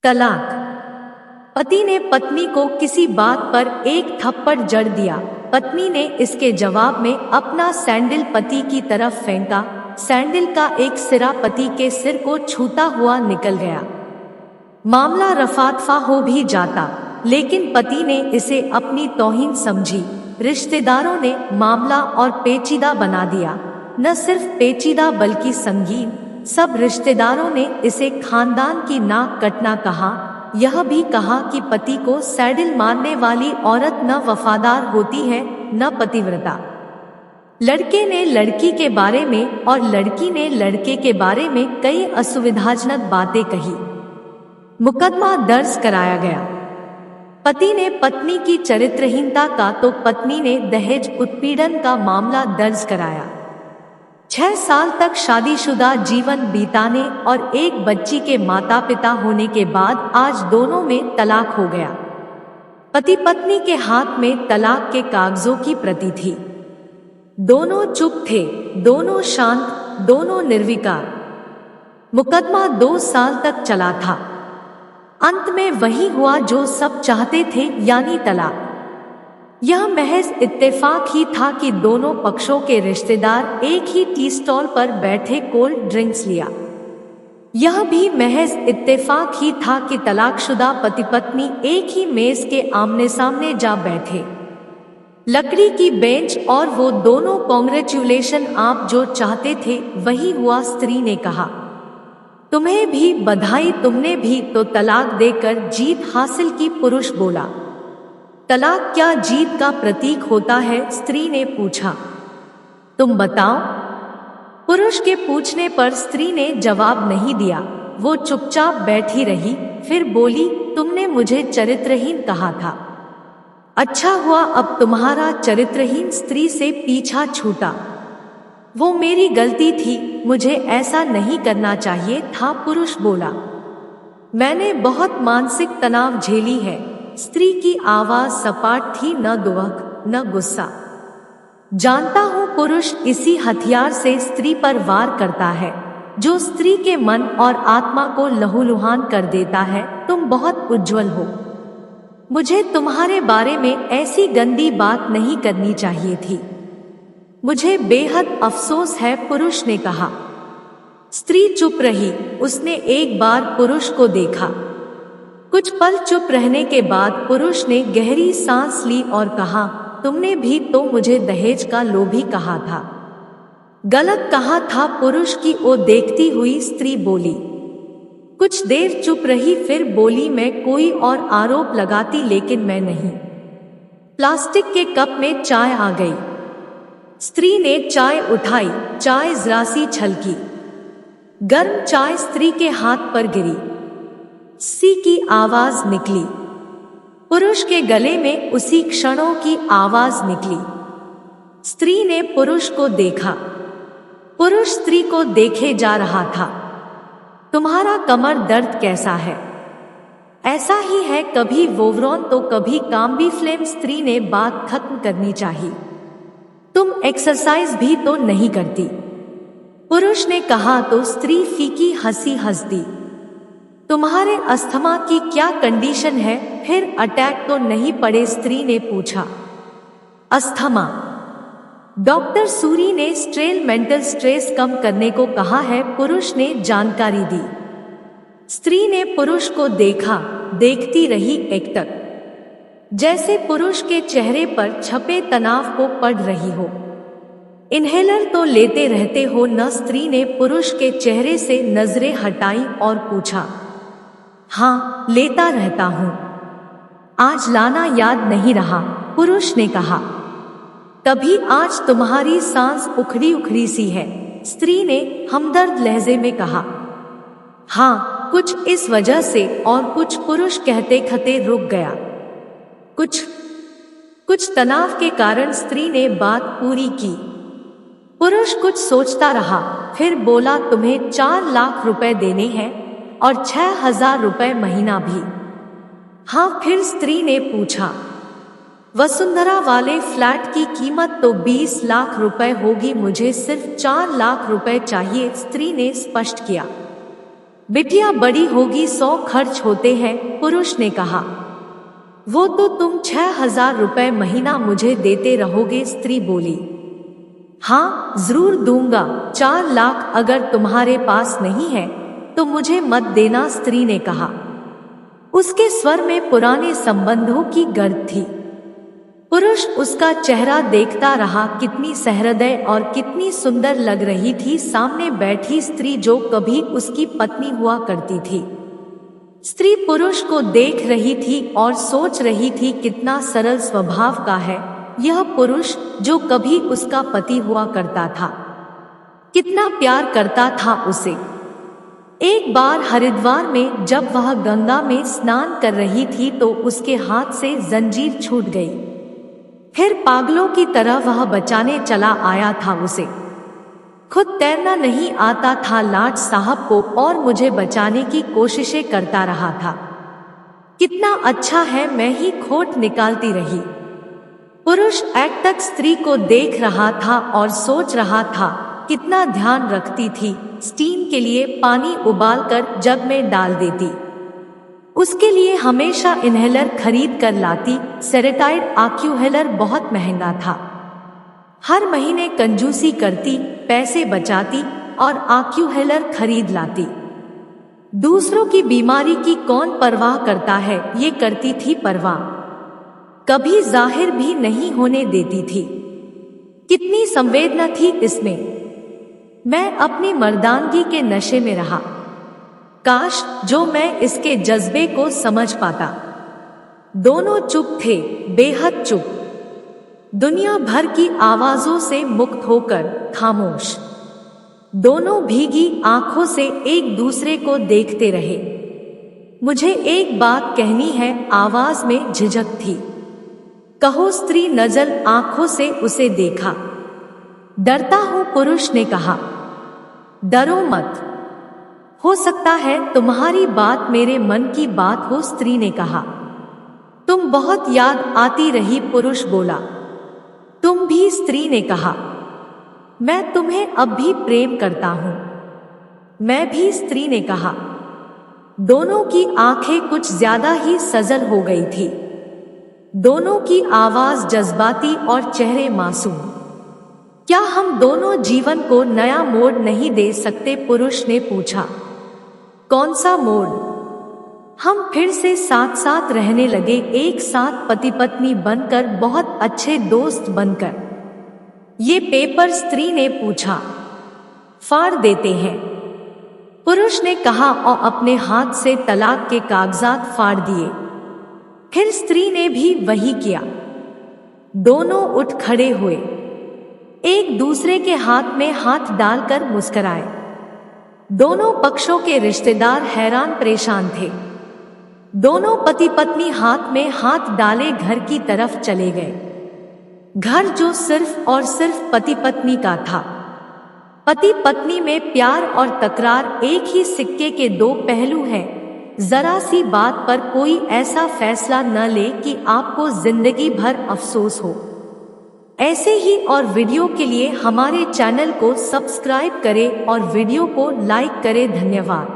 तलाक। पति ने पत्नी को किसी बात पर एक थप्पड़ जड़ दिया। पत्नी ने इसके जवाब में अपना सैंडल पति की तरफ फेंका। सैंडल का एक सिरा पति के सिर को छूता हुआ निकल गया। मामला रफा-दफा हो भी जाता, लेकिन पति ने इसे अपनी तौहीन समझी। रिश्तेदारों ने मामला और पेचीदा बना दिया। न सिर्फ पेचीदा बल्कि संगीन। सब रिश्तेदारों ने इसे खानदान की नाक कटना कहा। यह भी कहा कि पति को सैडल मारने वाली औरत न वफादार होती है न पतिव्रता। लड़के ने लड़की के बारे में और लड़की ने लड़के के बारे में कई असुविधाजनक बातें कही। मुकदमा दर्ज कराया गया। पति ने पत्नी की चरित्रहीनता का तो पत्नी ने दहेज उत्पीड़न का मामला दर्ज कराया। 6 साल तक शादीशुदा जीवन बीताने और एक बच्ची के माता पिता होने के बाद आज दोनों में तलाक हो गया। पति पत्नी के हाथ में तलाक के कागजों की प्रति थी। दोनों चुप थे, दोनों शांत, दोनों निर्विकार। मुकदमा 2 साल तक चला था। अंत में वही हुआ जो सब चाहते थे, यानी तलाक। यह महज इत्तेफाक ही था कि दोनों पक्षों के रिश्तेदार एक ही टी स्टॉल पर बैठे कोल्ड ड्रिंक्स लिया। यह भी महज इत्तेफाक ही था कि तलाकशुदा पति पत्नी एक ही मेज के आमने सामने जा बैठे। लकड़ी की बेंच और वो दोनों कांग्रेचुलेशन, आप जो चाहते थे वही हुआ। स्त्री ने कहा, तुम्हें भी बधाई, तुमने भी तो तलाक देकर जीत हासिल की। पुरुष बोला, तलाक क्या जीत का प्रतीक होता है? स्त्री ने पूछा, तुम बताओ। पुरुष के पूछने पर स्त्री ने जवाब नहीं दिया। वो चुपचाप बैठी रही। फिर बोली, तुमने मुझे चरित्रहीन कहा था। अच्छा हुआ अब तुम्हारा चरित्रहीन स्त्री से पीछा छूटा। वो मेरी गलती थी, मुझे ऐसा नहीं करना चाहिए था। पुरुष बोला, मैंने बहुत मानसिक तनाव झेली है। स्त्री की आवाज सपाट थी, न दुख न गुस्सा। जानता हूँ पुरुष इसी हथियार से स्त्री पर वार करता है जो स्त्री के मन और आत्मा को लहूलुहान कर देता है। तुम बहुत उज्जवल हो। मुझे तुम्हारे बारे में ऐसी गंदी बात नहीं करनी चाहिए थी। मुझे बेहद अफसोस है, पुरुष ने कहा। स्त्री चुप रही। उसने एक बार पुरुष को देखा। कुछ पल चुप रहने के बाद पुरुष ने गहरी सांस ली और कहा, तुमने भी तो मुझे दहेज का लोभी कहा था। गलत कहा था। पुरुष की ओर देखती हुई स्त्री बोली। कुछ देर चुप रही, फिर बोली, मैं कोई और आरोप लगाती, लेकिन मैं नहीं। प्लास्टिक के कप में चाय आ गई। स्त्री ने चाय उठाई। चाय जरा सी छलकी। गर्म चाय स्त्री के हाथ पर गिरी। सी की आवाज निकली। पुरुष के गले में उसी क्षणों की आवाज निकली। स्त्री ने पुरुष को देखा। पुरुष स्त्री को देखे जा रहा था। तुम्हारा कमर दर्द कैसा है? ऐसा ही है, कभी वोवरॉन तो कभी काम्बी फ्लेम। स्त्री ने बात खत्म करनी चाहिए। तुम एक्सरसाइज भी तो नहीं करती, पुरुष ने कहा तो स्त्री फीकी हंसी हंस दी। तुम्हारे अस्थमा की क्या कंडीशन है? फिर अटैक तो नहीं पड़े? स्त्री ने पूछा। अस्थमा? डॉक्टर सूरी ने स्ट्रेल मेंटल स्ट्रेस कम करने को कहा है, पुरुष ने जानकारी दी। स्त्री ने पुरुष को देखा, देखती रही एकटक, जैसे पुरुष के चेहरे पर छपे तनाव को पढ़ रही हो। इन्हेलर तो लेते रहते हो न? स्त्री ने पुरुष के चेहरे से नजरें हटाई और पूछा। हाँ, लेता रहता हूँ। आज लाना याद नहीं रहा, पुरुष ने कहा। तभी आज तुम्हारी सांस उखड़ी उखड़ी सी है, स्त्री ने हमदर्द लहजे में कहा। हाँ, कुछ इस वजह से और कुछ, पुरुष कहते कहते रुक गया। कुछ तनाव के कारण। स्त्री ने बात पूरी की। पुरुष कुछ सोचता रहा, फिर बोला, तुम्हें 4 लाख रुपए देने हैं और 6,000 रुपए महीना भी। हाँ, फिर स्त्री ने पूछा। वसुंधरा वाले फ्लैट की कीमत तो 20 लाख रुपए होगी, मुझे सिर्फ 4 लाख रुपए चाहिए, स्त्री ने स्पष्ट किया। बिटिया बड़ी होगी 100 खर्च होते हैं, पुरुष ने कहा। वो तो तुम 6,000 रुपए महीना मुझे देते रहोगे, स्त्री बोली। हाँ जरूर दूंगा, 4 लाख अगर तुम्हारे पास नहीं है तो मुझे मत देना, स्त्री ने कहा। उसके स्वर में पुराने संबंधों की गर्द थी। पुरुष उसका चेहरा देखता रहा। कितनी सहृदय और कितनी सुंदर लग रही थी सामने बैठी स्त्री, जो कभी उसकी पत्नी हुआ करती थी। स्त्री पुरुष को देख रही थी और सोच रही थी, कितना सरल स्वभाव का है यह पुरुष जो कभी उसका पति हुआ करता था। कितना प्यार करता था उसे। एक बार हरिद्वार में जब वह गंगा में स्नान कर रही थी तो उसके हाथ से जंजीर छूट गई। फिर पागलों की तरह वह बचाने चला आया था उसे। खुद तैरना नहीं आता था लाट साहब को और मुझे बचाने की कोशिशें करता रहा था। कितना अच्छा है, मैं ही खोट निकालती रही। पुरुष एकटक स्त्री को देख रहा था और सोच रहा था, कितना ध्यान रखती थी। स्टीम के लिए पानी उबालकर जग में डाल देती, उसके लिए हमेशा इन्हेलर खरीद कर लाती। सेरेटाइड आक्यूहेलर बहुत महंगा था। हर महीने कंजूसी करती, पैसे बचाती और आक्यूहेलर खरीद लाती। दूसरों की बीमारी की कौन परवाह करता है, ये करती थी परवाह। कभी जाहिर भी नहीं होने देती थी। कितनी संवेदना थी इसमें। मैं अपनी मर्दानगी के नशे में रहा। काश जो मैं इसके जज्बे को समझ पाता। दोनों चुप थे, बेहद चुप। दुनिया भर की आवाजों से मुक्त होकर खामोश। दोनों भीगी आंखों से एक दूसरे को देखते रहे। मुझे एक बात कहनी है, आवाज में झिझक थी। कहो, स्त्री नजल आंखों से उसे देखा। डरता हूं, पुरुष ने कहा। डरो मत, हो सकता है तुम्हारी बात मेरे मन की बात हो, स्त्री ने कहा। तुम बहुत याद आती रही, पुरुष बोला। तुम भी, स्त्री ने कहा। मैं तुम्हें अब भी प्रेम करता हूं। मैं भी, स्त्री ने कहा। दोनों की आंखें कुछ ज्यादा ही सजल हो गई थी। दोनों की आवाज जज्बाती और चेहरे मासूम। क्या हम दोनों जीवन को नया मोड़ नहीं दे सकते, पुरुष ने पूछा। कौन सा मोड़? हम फिर से साथ साथ रहने लगे, एक साथ पति पत्नी बनकर, बहुत अच्छे दोस्त बनकर। ये पेपर, स्त्री ने पूछा, फाड़ देते हैं? पुरुष ने कहा और अपने हाथ से तलाक के कागजात फाड़ दिए। फिर स्त्री ने भी वही किया। दोनों उठ खड़े हुए, एक दूसरे के हाथ में हाथ डालकर मुस्कुराए। दोनों पक्षों के रिश्तेदार हैरान परेशान थे। दोनों पति पत्नी हाथ में हाथ डाले घर की तरफ चले गए। घर जो सिर्फ और सिर्फ पति पत्नी का था। पति पत्नी में प्यार और तकरार एक ही सिक्के के दो पहलू हैं। जरा सी बात पर कोई ऐसा फैसला न ले कि आपको जिंदगी भर अफसोस हो। ऐसे ही और वीडियो के लिए हमारे चैनल को सब्सक्राइब करें और वीडियो को लाइक करें। धन्यवाद।